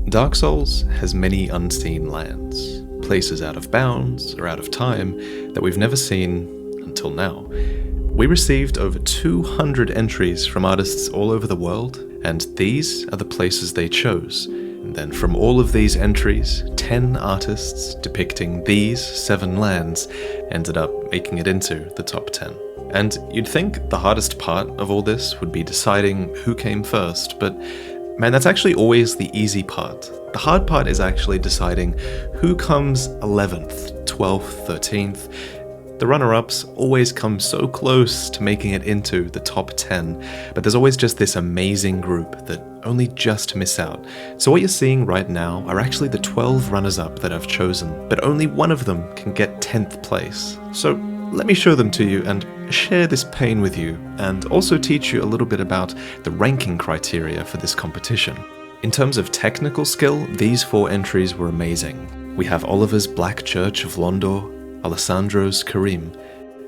Dark Souls has many unseen lands, places out of bounds or out of time that we've never seen until now. We received over 200 entries from artists all over the world, and these are the places they chose. And then from all of these entries, 10 artists depicting these 7 lands ended up making it into the top 10. And you'd think the hardest part of all this would be deciding who came first, but man, that's actually always the easy part. The hard part is actually deciding who comes 11th, 12th, 13th. The runner-ups always come so close to making it into the top 10, but there's always just this amazing group that only just miss out. So what you're seeing right now are actually the 12 runners-up that I've chosen, but only one of them can get 10th place. So let me show them to you and share this pain with you, and also teach you a little bit about the ranking criteria for this competition. In terms of technical skill, these 4 entries were amazing. We have Oliver's Black Church of Londor, Alessandro's Karim,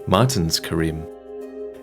Martin's Karim,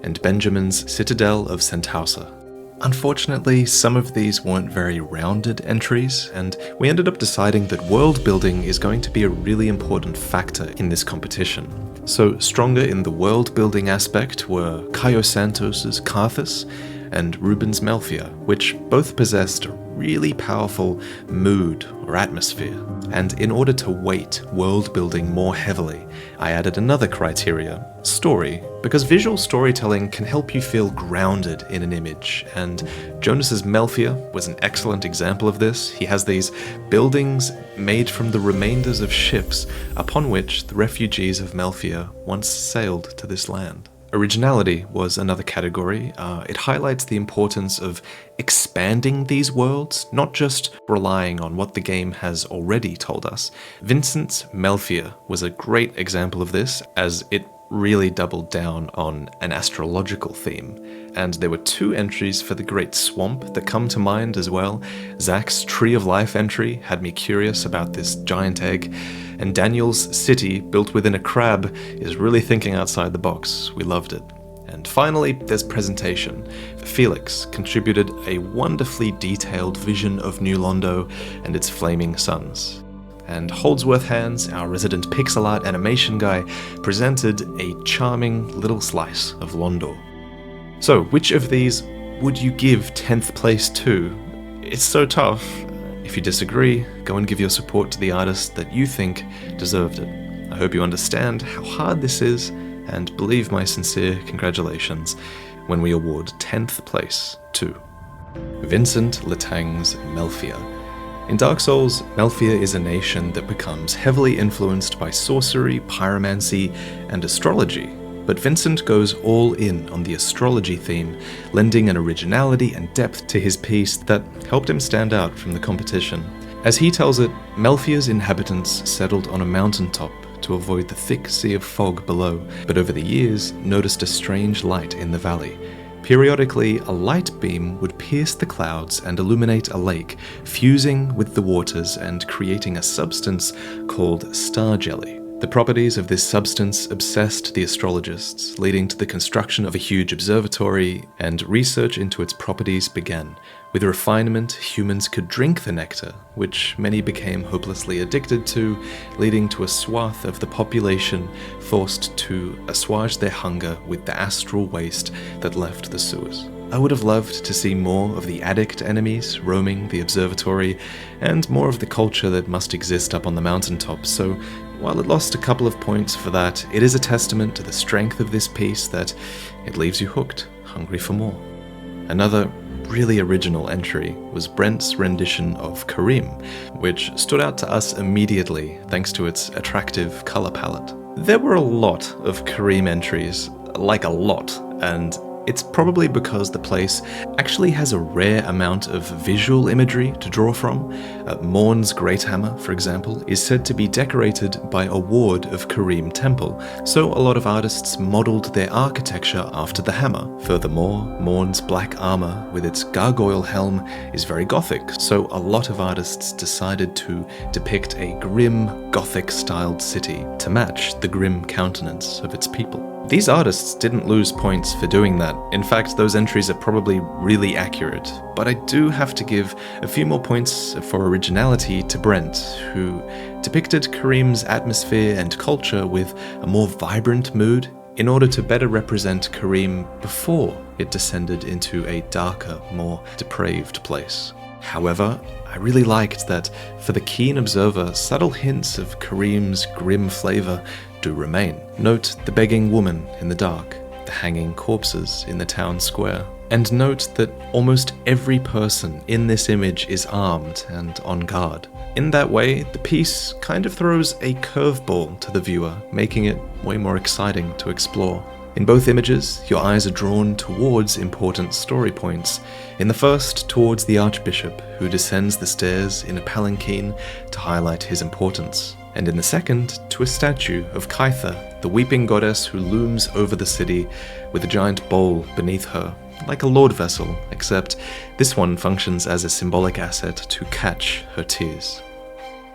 and Benjamin's Citadel of Senthauser. Unfortunately, some of these weren't very rounded entries, and we ended up deciding that world building is going to be a really important factor in this competition. So stronger in the world building aspect were Caio Santos's Carthus and Ruben's Melfia, which both possessed a really powerful mood or atmosphere. And in order to weight world building more heavily, I added another criteria, story, because visual storytelling can help you feel grounded in an image, and Jonas's Melfia was an excellent example of this. He has these buildings made from the remainders of ships upon which the refugees of Melfia once sailed to this land. Originality was another category. It highlights the importance of expanding these worlds, not just relying on what the game has already told us. Vincent's Melfia was a great example of this, as it really doubled down on an astrological theme. And there were 2 entries for the Great Swamp that come to mind as well. Zach's Tree of Life entry had me curious about this giant egg, and Daniel's city, built within a crab, is really thinking outside the box. We loved it. And finally, there's presentation. Felix contributed a wonderfully detailed vision of New Londo and its flaming suns. And Holdsworth Hands, our resident pixel art animation guy, presented a charming little slice of Londor. So, which of these would you give 10th place to? It's so tough. If you disagree, go and give your support to the artist that you think deserved it. I hope you understand how hard this is, and believe my sincere congratulations when we award 10th place to Vincent Letang's Melfia. In Dark Souls, Melfia is a nation that becomes heavily influenced by sorcery, pyromancy, and astrology, but Vincent goes all in on the astrology theme, lending an originality and depth to his piece that helped him stand out from the competition. As he tells it, Melfia's inhabitants settled on a mountaintop to avoid the thick sea of fog below, but over the years noticed a strange light in the valley. Periodically, a light beam would pierce the clouds and illuminate a lake, fusing with the waters and creating a substance called star jelly. The properties of this substance obsessed the astrologists, leading to the construction of a huge observatory, and research into its properties began. With refinement, humans could drink the nectar, which many became hopelessly addicted to, leading to a swath of the population forced to assuage their hunger with the astral waste that left the sewers. I would have loved to see more of the addict enemies roaming the observatory, and more of the culture that must exist up on the mountaintop, so while it lost a couple of points for that, it is a testament to the strength of this piece that it leaves you hooked, hungry for more. Another really original entry was Brent's rendition of Karim, which stood out to us immediately thanks to its attractive color palette. There were a lot of Karim entries, like a lot, and it's probably because the place actually has a rare amount of visual imagery to draw from. Morn's Great Hammer, for example, is said to be decorated by a ward of Karim Temple, so a lot of artists modeled their architecture after the hammer. Furthermore, Morn's black armor with its gargoyle helm is very gothic, so a lot of artists decided to depict a grim, gothic-styled city to match the grim countenance of its people. These artists didn't lose points for doing that. In fact, those entries are probably really accurate. But I do have to give a few more points for originality to Brent, who depicted Kareem's atmosphere and culture with a more vibrant mood in order to better represent Kareem before it descended into a darker, more depraved place. However, I really liked that, for the keen observer, subtle hints of Kareem's grim flavour do remain. Note the begging woman in the dark, the hanging corpses in the town square, and note that almost every person in this image is armed and on guard. In that way, the piece kind of throws a curveball to the viewer, making it way more exciting to explore. In both images, your eyes are drawn towards important story points. In the first, towards the Archbishop, who descends the stairs in a palanquin to highlight his importance. And in the second, to a statue of Kaitha, the weeping goddess who looms over the city with a giant bowl beneath her, like a lord vessel, except this one functions as a symbolic asset to catch her tears.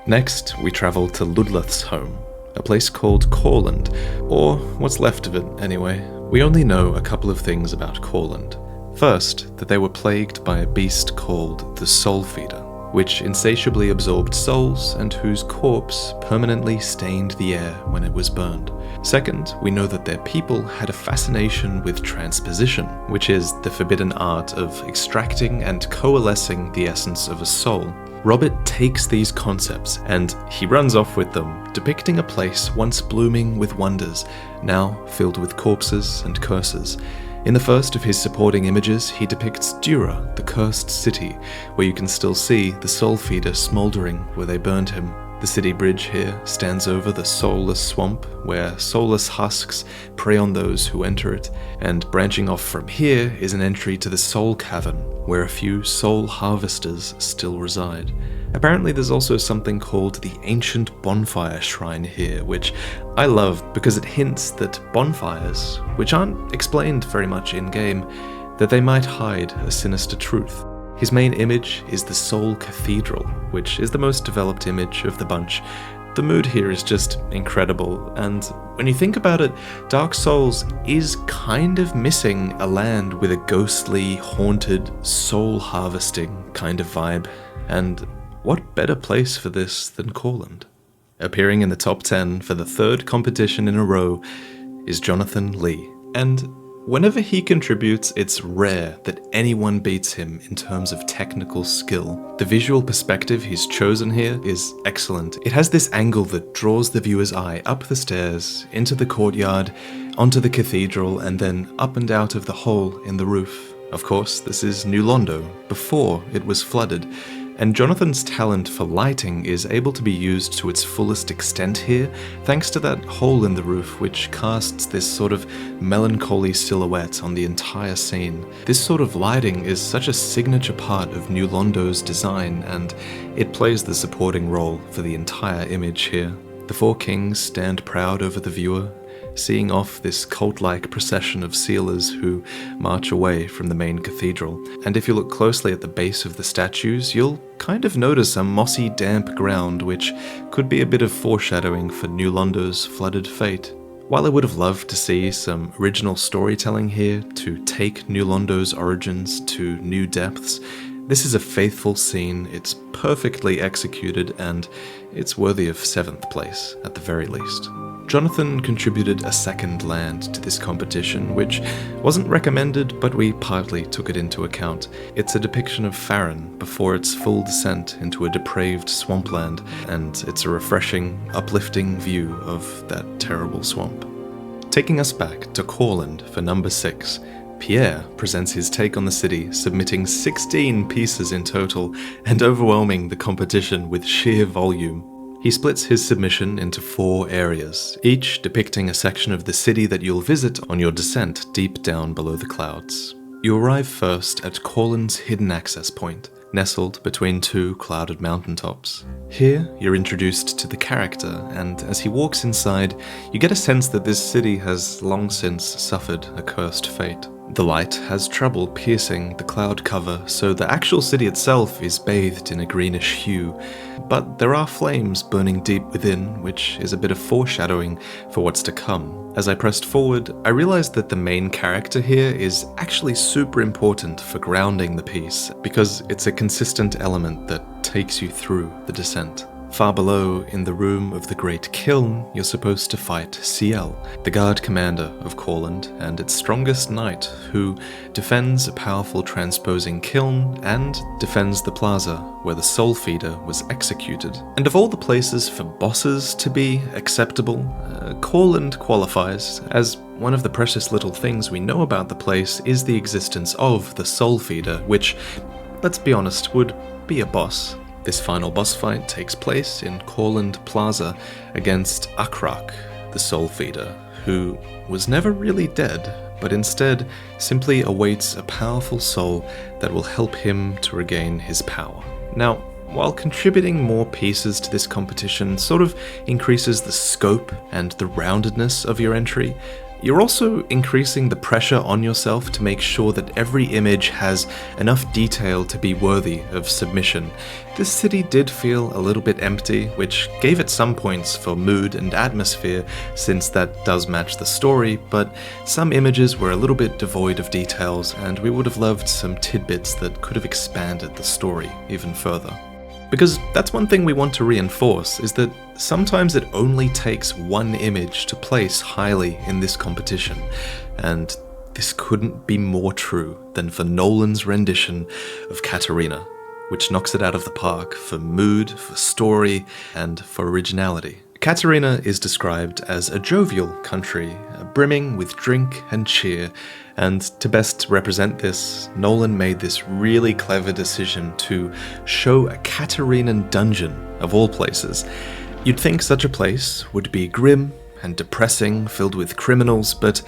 Next, we travel to Ludlath's home, a place called Courland, or what's left of it anyway. We only know a couple of things about Courland. First, that they were plagued by a beast called the Soul Feeder, which insatiably absorbed souls and whose corpse permanently stained the air when it was burned. Second, we know that their people had a fascination with transposition, which is the forbidden art of extracting and coalescing the essence of a soul. Robert takes these concepts and he runs off with them, depicting a place once blooming with wonders, now filled with corpses and curses. In the first of his supporting images, he depicts Dura, the cursed city, where you can still see the Soul Feeder smouldering where they burned him. The city bridge here stands over the soulless swamp, where soulless husks prey on those who enter it, and branching off from here is an entry to the Soul Cavern, where a few soul harvesters still reside. Apparently there's also something called the Ancient Bonfire Shrine here, which I love because it hints that bonfires, which aren't explained very much in-game, that they might hide a sinister truth. His main image is the Soul Cathedral, which is the most developed image of the bunch. The mood here is just incredible, and when you think about it, Dark Souls is kind of missing a land with a ghostly, haunted, soul-harvesting kind of vibe, and what better place for this than Courland? Appearing in the top 10 for the third competition in a row is Jonathan Lee, and whenever he contributes, it's rare that anyone beats him in terms of technical skill. The visual perspective he's chosen here is excellent. It has this angle that draws the viewer's eye up the stairs, into the courtyard, onto the cathedral, and then up and out of the hole in the roof. Of course, this is New Londo, before it was flooded, and Jonathan's talent for lighting is able to be used to its fullest extent here, thanks to that hole in the roof which casts this sort of melancholy silhouette on the entire scene. This sort of lighting is such a signature part of New Londo's design, and it plays the supporting role for the entire image here. The four kings stand proud over the viewer, seeing off this cult-like procession of sealers who march away from the main cathedral. And if you look closely at the base of the statues, you'll kind of notice a mossy, damp ground, which could be a bit of foreshadowing for New Londo's flooded fate. While I would have loved to see some original storytelling here to take New Londo's origins to new depths, this is a faithful scene, it's perfectly executed, and it's worthy of 7th place, at the very least. Jonathan contributed a second land to this competition, which wasn't recommended, but we partly took it into account. It's a depiction of Farron before its full descent into a depraved swampland, and it's a refreshing, uplifting view of that terrible swamp. Taking us back to Courland for number 6, Pierre presents his take on the city, submitting 16 pieces in total and overwhelming the competition with sheer volume. He splits his submission into 4 areas, each depicting a section of the city that you'll visit on your descent deep down below the clouds. You arrive first at Courland's hidden access point, nestled between 2 clouded mountaintops. Here, you're introduced to the character, and as he walks inside, you get a sense that this city has long since suffered a cursed fate. The light has trouble piercing the cloud cover, so the actual city itself is bathed in a greenish hue, but there are flames burning deep within, which is a bit of foreshadowing for what's to come. As I pressed forward, I realized that the main character here is actually super important for grounding the piece, because it's a consistent element that takes you through the descent. Far below, in the room of the Great Kiln, you're supposed to fight Ciel, the guard commander of Courland and its strongest knight, who defends a powerful transposing kiln and defends the plaza where the Soul Feeder was executed. And of all the places for bosses to be acceptable, Courland qualifies, as one of the precious little things we know about the place is the existence of the Soul Feeder, which, let's be honest, would be a boss. This final boss fight takes place in Courland Plaza against Akrak, the Soul Feeder, who was never really dead, but instead simply awaits a powerful soul that will help him to regain his power. Now, while contributing more pieces to this competition sort of increases the scope and the roundedness of your entry, you're also increasing the pressure on yourself to make sure that every image has enough detail to be worthy of submission. This city did feel a little bit empty, which gave it some points for mood and atmosphere, since that does match the story, but some images were a little bit devoid of details, and we would have loved some tidbits that could have expanded the story even further. Because that's one thing we want to reinforce, is that sometimes it only takes one image to place highly in this competition, and this couldn't be more true than for Nolan's rendition of Katarina, which knocks it out of the park for mood, for story, and for originality. Katarina is described as a jovial country, brimming with drink and cheer, and to best represent this, Nolan made this really clever decision to show a Katarinan dungeon, of all places. You'd think such a place would be grim and depressing, filled with criminals, but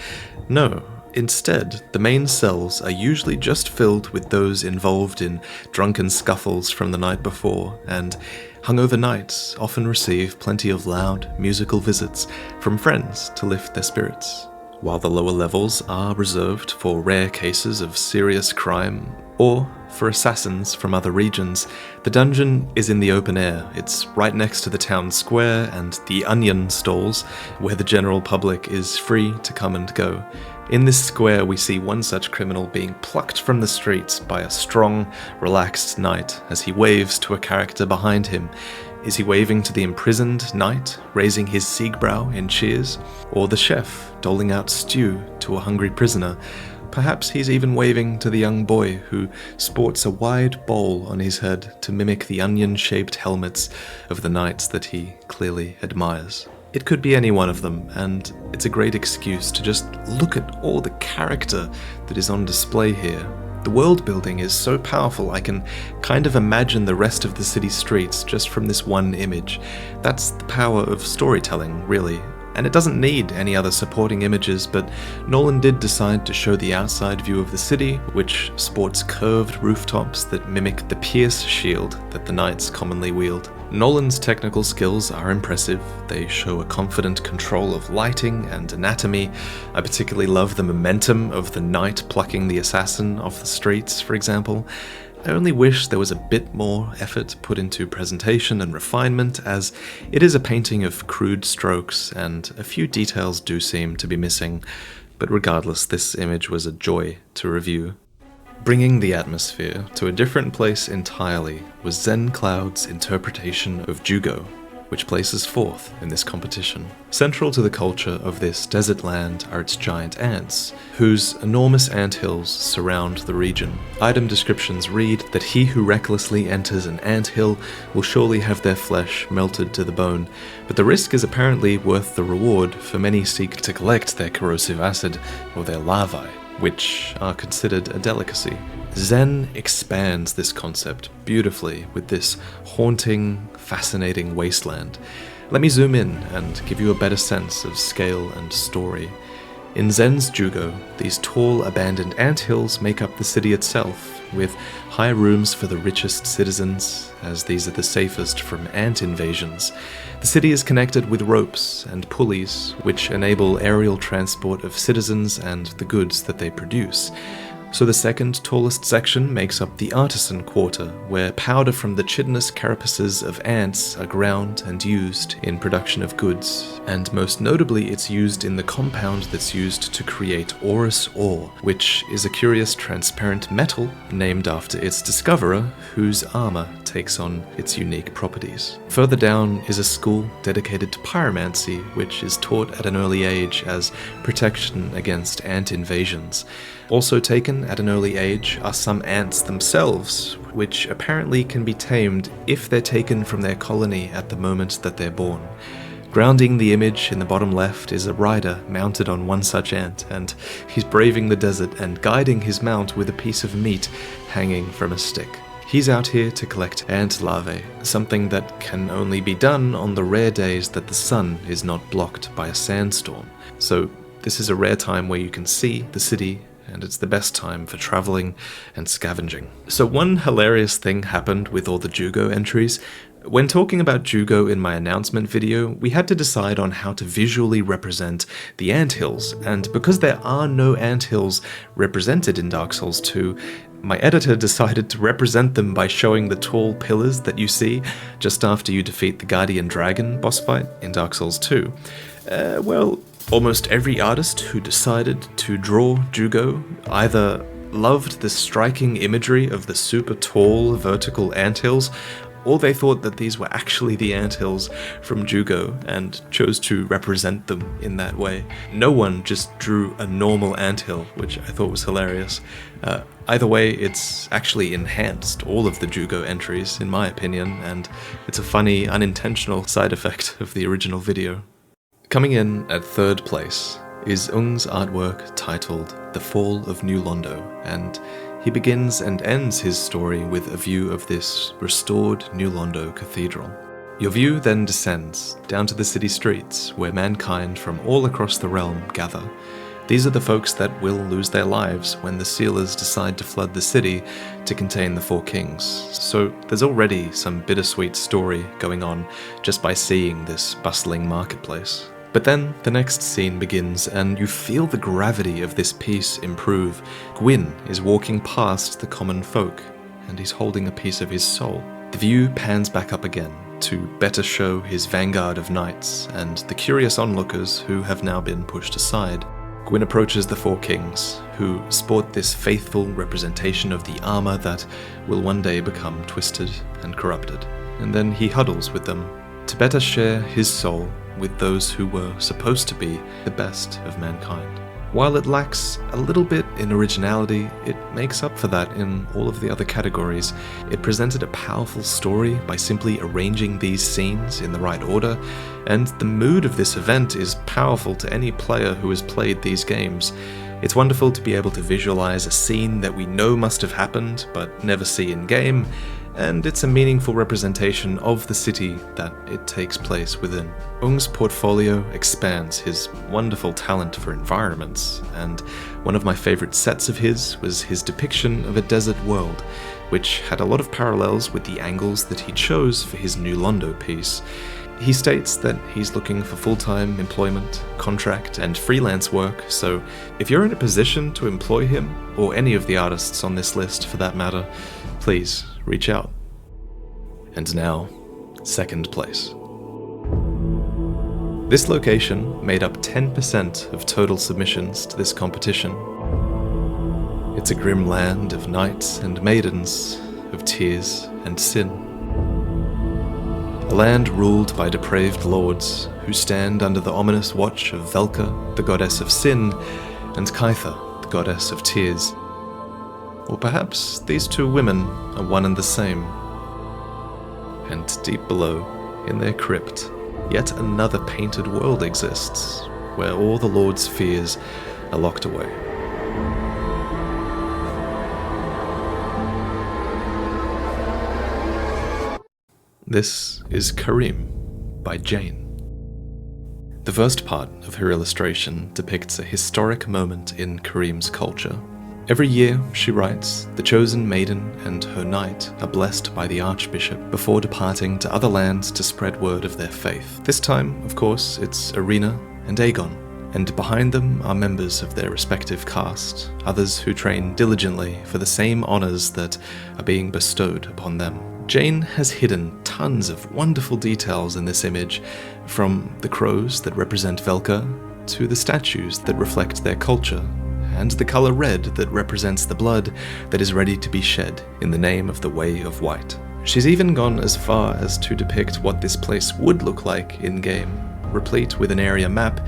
no. Instead, the main cells are usually just filled with those involved in drunken scuffles from the night before, and hungover knights often receive plenty of loud, musical visits from friends to lift their spirits. While the lower levels are reserved for rare cases of serious crime, or for assassins from other regions, the dungeon is in the open air. It's right next to the town square and the onion stalls, where the general public is free to come and go. In this square, we see one such criminal being plucked from the streets by a strong, relaxed knight as he waves to a character behind him. Is he waving to the imprisoned knight, raising his Siegbrow in cheers? Or the chef, doling out stew to a hungry prisoner? Perhaps he's even waving to the young boy who sports a wide bowl on his head to mimic the onion-shaped helmets of the knights that he clearly admires. It could be any one of them, and it's a great excuse to just look at all the character that is on display here. The world building is so powerful I can kind of imagine the rest of the city streets just from this one image. That's the power of storytelling, really. And it doesn't need any other supporting images, but Nolan did decide to show the outside view of the city, which sports curved rooftops that mimic the pierce shield that the knights commonly wield. Nolan's technical skills are impressive. They show a confident control of lighting and anatomy. I particularly love the momentum of the knight plucking the assassin off the streets, for example. I only wish there was a bit more effort put into presentation and refinement, as it is a painting of crude strokes and a few details do seem to be missing, but regardless, this image was a joy to review. Bringing the atmosphere to a different place entirely was Zen Cloud's interpretation of Jugo, which places fourth in this competition. Central to the culture of this desert land are its giant ants, whose enormous anthills surround the region. Item descriptions read that he who recklessly enters an anthill will surely have their flesh melted to the bone, but the risk is apparently worth the reward, for many seek to collect their corrosive acid or their larvae, which are considered a delicacy. Zen expands this concept beautifully with this haunting, fascinating wasteland. Let me zoom in and give you a better sense of scale and story. In Zen's Jugo, these tall, abandoned anthills make up the city itself, with high rooms for the richest citizens, as these are the safest from ant invasions. The city is connected with ropes and pulleys, which enable aerial transport of citizens and the goods that they produce. So the second tallest section makes up the artisan quarter, where powder from the chitinous carapaces of ants are ground and used in production of goods. And most notably, it's used in the compound that's used to create orus ore, which is a curious transparent metal named after its discoverer, whose armor takes on its unique properties. Further down is a school dedicated to pyromancy, which is taught at an early age as protection against ant invasions. Also taken at an early age are some ants themselves, which apparently can be tamed if they're taken from their colony at the moment that they're born. Grounding the image in the bottom left is a rider mounted on one such ant, and he's braving the desert and guiding his mount with a piece of meat hanging from a stick. He's out here to collect ant larvae, something that can only be done on the rare days that the sun is not blocked by a sandstorm. So this is a rare time where you can see the city, and it's the best time for traveling and scavenging. So one hilarious thing happened with all the Jugo entries. When talking about Jugo in my announcement video, we had to decide on how to visually represent the anthills, and because there are no anthills represented in Dark Souls 2, my editor decided to represent them by showing the tall pillars that you see just after you defeat the Guardian Dragon boss fight in Dark Souls 2. Almost every artist who decided to draw Jugo either loved the striking imagery of the super tall vertical anthills, or they thought that these were actually the anthills from Jugo and chose to represent them in that way. No one just drew a normal anthill, which I thought was hilarious. Either way, it's actually enhanced all of the Jugo entries, in my opinion, and it's a funny, unintentional side effect of the original video. Coming in at third place is Ung's artwork titled The Fall of New Londo, and he begins and ends his story with a view of this restored New Londo cathedral. Your view then descends down to the city streets, where mankind from all across the realm gather. These are the folks that will lose their lives when the sealers decide to flood the city to contain the Four Kings. So there's already some bittersweet story going on just by seeing this bustling marketplace. But then the next scene begins, and you feel the gravity of this piece improve. Gwyn is walking past the common folk, and he's holding a piece of his soul. The view pans back up again to better show his vanguard of knights and the curious onlookers who have now been pushed aside. Gwyn approaches the Four Kings, who sport this faithful representation of the armor that will one day become twisted and corrupted. And then he huddles with them to better share his soul with those who were supposed to be the best of mankind. While it lacks a little bit in originality, it makes up for that in all of the other categories. It presented a powerful story by simply arranging these scenes in the right order, and the mood of this event is powerful to any player who has played these games. It's wonderful to be able to visualize a scene that we know must have happened, but never see in game, and it's a meaningful representation of the city that it takes place within. Ung's portfolio expands his wonderful talent for environments, and one of my favorite sets of his was his depiction of a desert world, which had a lot of parallels with the angles that he chose for his New Londo piece. He states that he's looking for full-time employment, contract, and freelance work, so if you're in a position to employ him, or any of the artists on this list for that matter, please reach out. And now, second place. This location made up 10% of total submissions to this competition. It's a grim land of knights and maidens, of tears and sin. A land ruled by depraved lords who stand under the ominous watch of Velka, the goddess of sin, and Kaitha, the goddess of tears. Or perhaps these two women are one and the same. And deep below, in their crypt, yet another painted world exists, where all the Lord's fears are locked away. This is Karim by Jane. The first part of her illustration depicts a historic moment in Kareem's culture. Every year, she writes, the chosen maiden and her knight are blessed by the archbishop before departing to other lands to spread word of their faith. This time, of course, it's Irina and Aegon, and behind them are members of their respective caste, others who train diligently for the same honors that are being bestowed upon them. Jane has hidden tons of wonderful details in this image, from the crows that represent Velka, to the statues that reflect their culture, and the color red that represents the blood that is ready to be shed in the name of the Way of White. She's even gone as far as to depict what this place would look like in-game, replete with an area map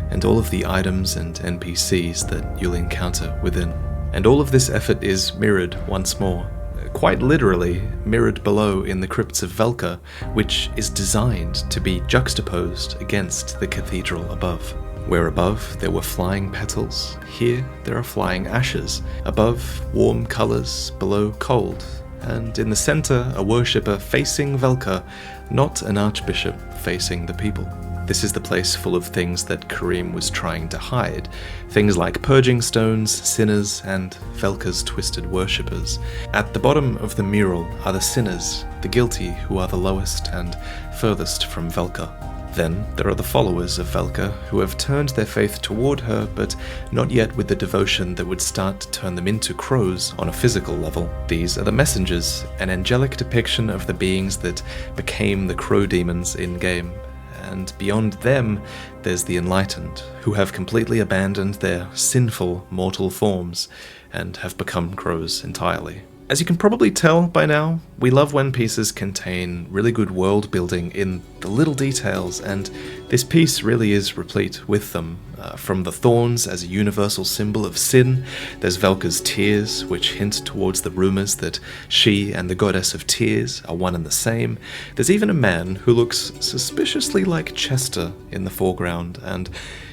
and all of the items and NPCs that you'll encounter within. And all of this effort is mirrored once more, quite literally mirrored below in the crypts of Velka, which is designed to be juxtaposed against the cathedral above. Where above there were flying petals, here there are flying ashes. Above, warm colours, below cold. And in the centre, a worshipper facing Velka, not an archbishop facing the people. This is the place full of things that Kareem was trying to hide. Things like purging stones, sinners, and Velka's twisted worshippers. At the bottom of the mural are the sinners, the guilty who are the lowest and furthest from Velka. Then there are the followers of Velka who have turned their faith toward her, but not yet with the devotion that would start to turn them into crows on a physical level. These are the messengers, an angelic depiction of the beings that became the crow demons in-game. And beyond them, there's the enlightened, who have completely abandoned their sinful mortal forms and have become crows entirely. As you can probably tell by now, we love when pieces contain really good world building in the little details, and this piece really is replete with them. From the thorns as a universal symbol of sin, there's Velka's tears, which hint towards the rumors that she and the goddess of tears are one and the same. There's even a man who looks suspiciously like Chester in the foreground, and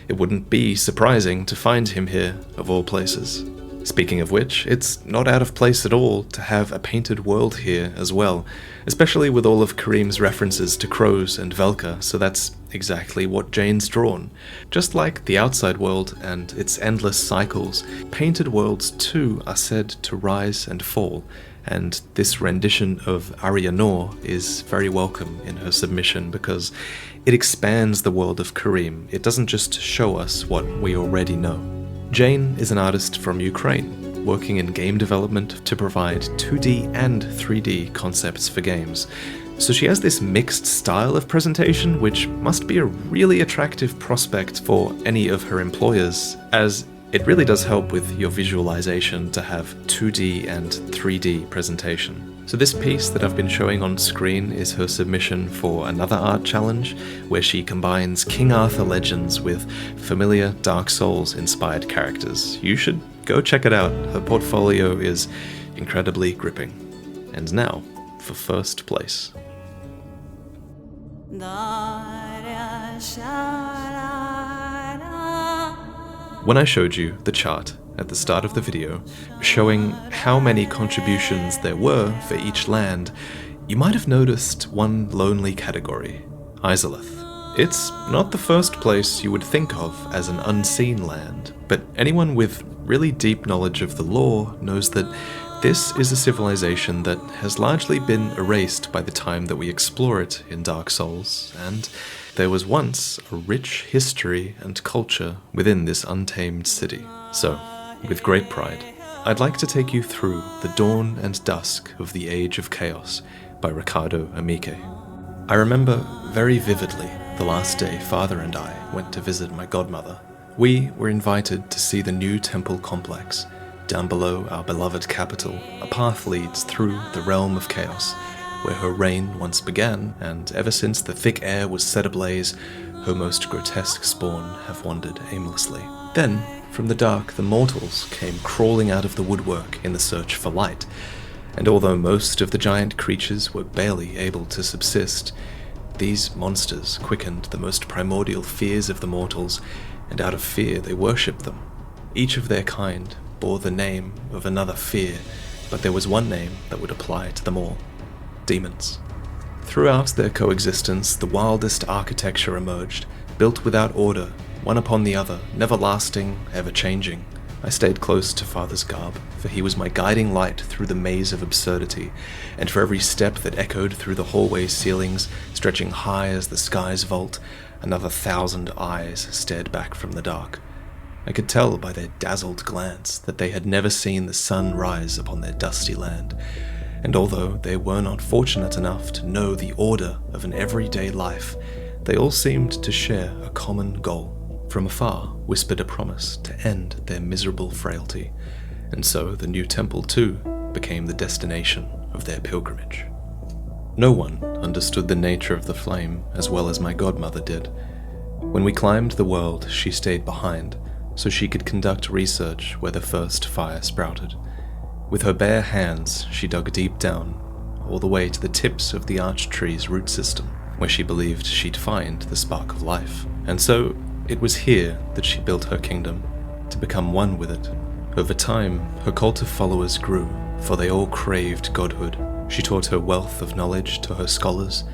it wouldn't be surprising to find him here, of all places. Speaking of which, it's not out of place at all to have a painted world here as well, especially with all of Kareem's references to crows and Velka, so that's exactly what Jane's drawn. Just like the outside world and its endless cycles, painted worlds too are said to rise and fall, and this rendition of Arya Noor is very welcome in her submission because it expands the world of Kareem. It doesn't just show us what we already know. Jane is an artist from Ukraine, working in game development to provide 2D and 3D concepts for games. So she has this mixed style of presentation, which must be a really attractive prospect for any of her employers, as it really does help with your visualization to have 2D and 3D presentation. So this piece that I've been showing on screen is her submission for another art challenge, where she combines King Arthur legends with familiar Dark Souls inspired characters. You should go check it out. Her portfolio is incredibly gripping. And now, for first place. When I showed you the chart at the start of the video, showing how many contributions there were for each land, you might have noticed one lonely category, Izalith. It's not the first place you would think of as an unseen land, but anyone with really deep knowledge of the lore knows that this is a civilization that has largely been erased by the time that we explore it in Dark Souls, and there was once a rich history and culture within this untamed city. So, with great pride, I'd like to take you through The Dawn and Dusk of the Age of Chaos by Ricardo Amiche. I remember very vividly the last day Father and I went to visit my godmother. We were invited to see the new temple complex. Down below our beloved capital, a path leads through the realm of chaos, where her reign once began, and ever since the thick air was set ablaze, her most grotesque spawn have wandered aimlessly. Then, from the dark, the mortals came crawling out of the woodwork in the search for light, and although most of the giant creatures were barely able to subsist, these monsters quickened the most primordial fears of the mortals, and out of fear they worshipped them. Each of their kind bore the name of another fear, but there was one name that would apply to them all: demons. Throughout their coexistence, the wildest architecture emerged, built without order, one upon the other, never lasting, ever changing. I stayed close to Father's garb, for he was my guiding light through the maze of absurdity, and for every step that echoed through the hallway ceilings, stretching high as the sky's vault, another 1,000 eyes stared back from the dark. I could tell by their dazzled glance that they had never seen the sun rise upon their dusty land, and although they were not fortunate enough to know the order of an everyday life, they all seemed to share a common goal. From afar whispered a promise to end their miserable frailty, and so the new temple too became the destination of their pilgrimage. No one understood the nature of the flame as well as my godmother did. When we climbed the world, she stayed behind, so she could conduct research where the first fire sprouted. With her bare hands, she dug deep down, all the way to the tips of the arch tree's root system, where she believed she'd find the spark of life. And so, it was here that she built her kingdom, to become one with it. Over time, her cult of followers grew, for they all craved godhood. She taught her wealth of knowledge to her scholars,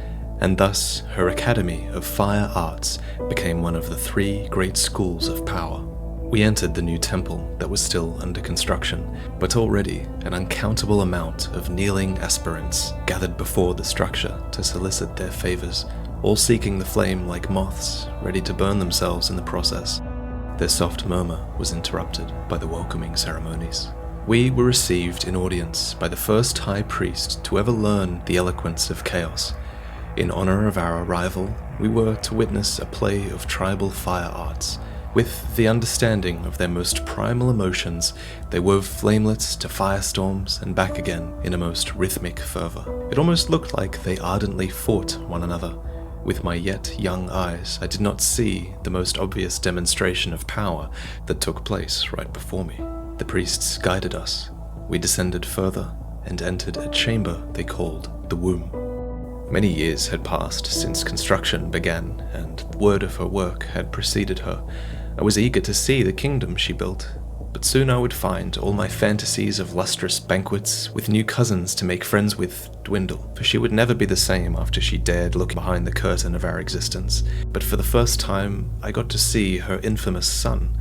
and thus her Academy of Fire Arts became one of the 3 great schools of power. We entered the new temple that was still under construction, but already an uncountable amount of kneeling aspirants gathered before the structure to solicit their favors, all seeking the flame like moths, ready to burn themselves in the process. Their soft murmur was interrupted by the welcoming ceremonies. We were received in audience by the first high priest to ever learn the eloquence of chaos. In honor of our arrival, we were to witness a play of tribal fire arts. With the understanding of their most primal emotions, they wove flamelets to firestorms and back again in a most rhythmic fervor. It almost looked like they ardently fought one another. With my yet young eyes, I did not see the most obvious demonstration of power that took place right before me. The priests guided us. We descended further and entered a chamber they called the womb. Many years had passed since construction began, and word of her work had preceded her. I was eager to see the kingdom she built, but soon I would find all my fantasies of lustrous banquets with new cousins to make friends with dwindle, for she would never be the same after she dared look behind the curtain of our existence. But for the first time, I got to see her infamous son.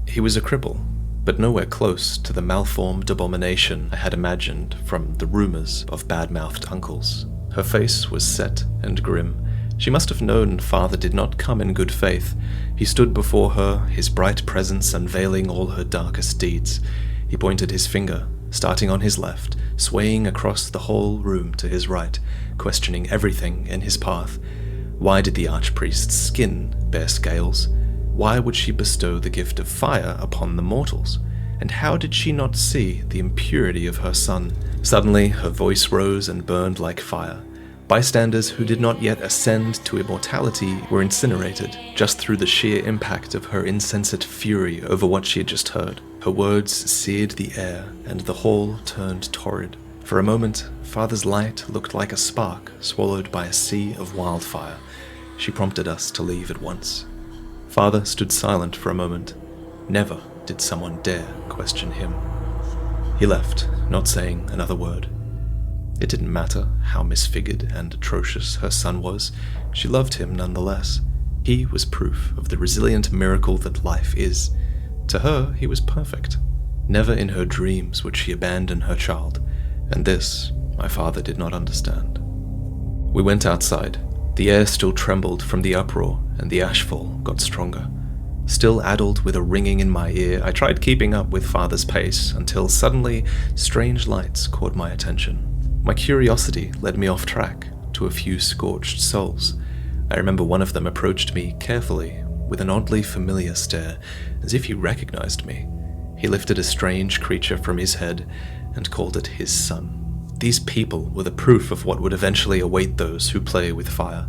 He was a cripple, but nowhere close to the malformed abomination I had imagined from the rumors of bad-mouthed uncles. Her face was set and grim. She must have known Father did not come in good faith. He stood before her, his bright presence unveiling all her darkest deeds. He pointed his finger, starting on his left, swaying across the whole room to his right, questioning everything in his path. Why did the archpriest's skin bear scales? Why would she bestow the gift of fire upon the mortals? And how did she not see the impurity of her son? Suddenly, her voice rose and burned like fire. Bystanders who did not yet ascend to immortality were incinerated, just through the sheer impact of her insensate fury over what she had just heard. Her words seared the air, and the hall turned torrid. For a moment, Father's light looked like a spark swallowed by a sea of wildfire. She prompted us to leave at once. Father stood silent for a moment. Never did someone dare question him. He left, not saying another word. It didn't matter how misfigured and atrocious her son was. She loved him nonetheless. He was proof of the resilient miracle that life is. To her, he was perfect. Never in her dreams would she abandon her child, and this my father did not understand. We went outside. The air still trembled from the uproar, and the ashfall got stronger. Still addled with a ringing in my ear, I tried keeping up with Father's pace until suddenly strange lights caught my attention. My curiosity led me off track to a few scorched souls. I remember one of them approached me carefully with an oddly familiar stare, as if he recognized me. He lifted a strange creature from his head and called it his son. These people were the proof of what would eventually await those who play with fire.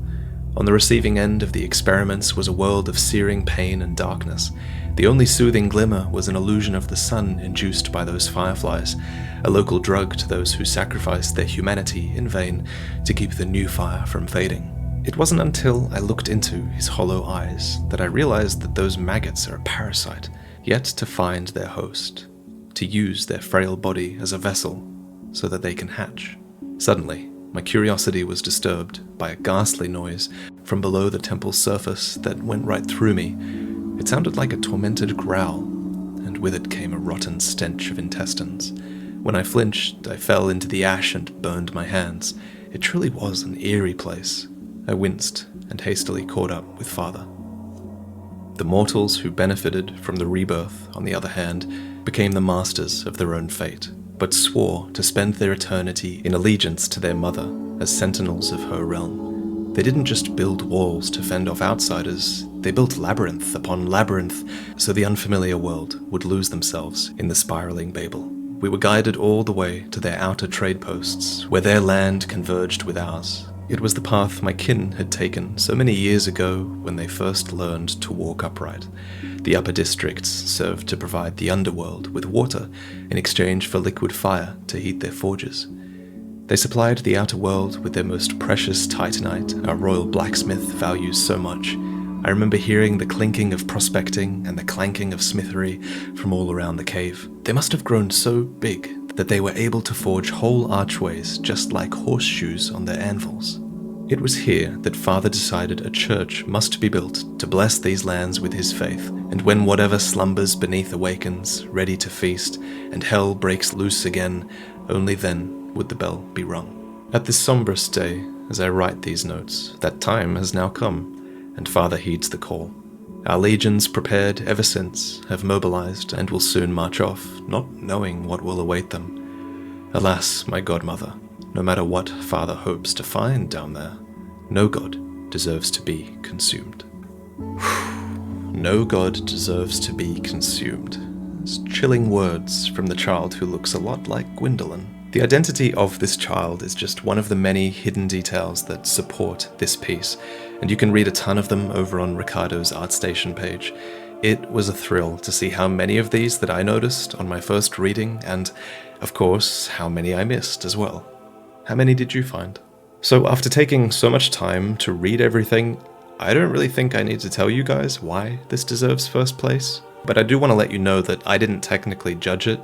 On the receiving end of the experiments was a world of searing pain and darkness. The only soothing glimmer was an illusion of the sun induced by those fireflies, a local drug to those who sacrificed their humanity in vain to keep the new fire from fading. It wasn't until I looked into his hollow eyes that I realized that those maggots are a parasite, yet to find their host, to use their frail body as a vessel so that they can hatch. Suddenly, my curiosity was disturbed by a ghastly noise from below the temple's surface that went right through me. It sounded like a tormented growl, and with it came a rotten stench of intestines. When I flinched, I fell into the ash and burned my hands. It truly was an eerie place. I winced and hastily caught up with Father. The mortals who benefited from the rebirth, on the other hand, became the masters of their own fate, but swore to spend their eternity in allegiance to their mother as sentinels of her realm. They didn't just build walls to fend off outsiders, they built labyrinth upon labyrinth so the unfamiliar world would lose themselves in the spiraling Babel. We were guided all the way to their outer trade posts, where their land converged with ours. It was the path my kin had taken so many years ago when they first learned to walk upright. The upper districts served to provide the underworld with water in exchange for liquid fire to heat their forges. They supplied the outer world with their most precious titanite our royal blacksmith values so much. I remember hearing the clinking of prospecting and the clanking of smithery from all around the cave. They must have grown so big that they were able to forge whole archways just like horseshoes on their anvils. It was here that Father decided a church must be built to bless these lands with his faith, and when whatever slumbers beneath awakens, ready to feast, and hell breaks loose again, only then would the bell be rung. At this sombrous day, as I write these notes, that time has now come, and Father heeds the call. Our legions, prepared ever since, have mobilized and will soon march off, not knowing what will await them. Alas, my godmother, no matter what Father hopes to find down there, no god deserves to be consumed. No god deserves to be consumed. It's chilling words from the child who looks a lot like Gwendolyn. The identity of this child is just one of the many hidden details that support this piece, and you can read a ton of them over on Ricardo's ArtStation page. It was a thrill to see how many of these that I noticed on my first reading, and, of course, how many I missed as well. How many did you find? So after taking so much time to read everything, I don't really think I need to tell you guys why this deserves first place, but I do want to let you know that I didn't technically judge it.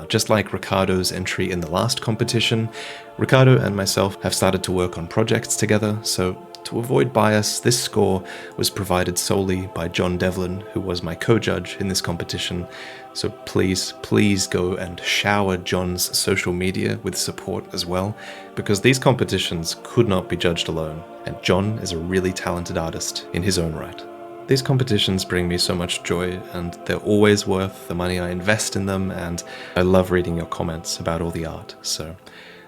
Just like Ricardo's entry in the last competition, Ricardo and myself have started to work on projects together, so to avoid bias, this score was provided solely by John Devlin, who was my co-judge in this competition. So please go and shower John's social media with support as well, because these competitions could not be judged alone, and John is a really talented artist in his own right. These competitions bring me so much joy, and they're always worth the money I invest in them, and I love reading your comments about all the art. So,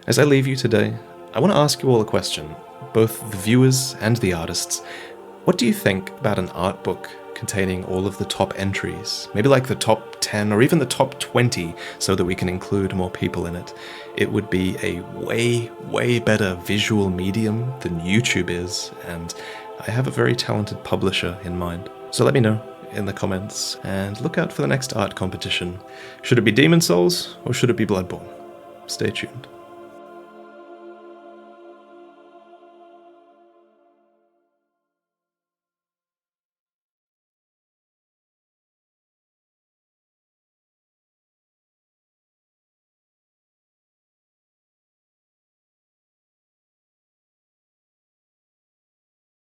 as I leave you today, I want to ask you all a question, both the viewers and the artists. What do you think about an art book containing all of the top entries? Maybe like the top 10 or even the top 20, so that we can include more people in it. It would be a way better visual medium than YouTube is, and I have a very talented publisher in mind. So let me know in the comments, and look out for the next art competition. Should it be Demon Souls, or should it be Bloodborne? Stay tuned.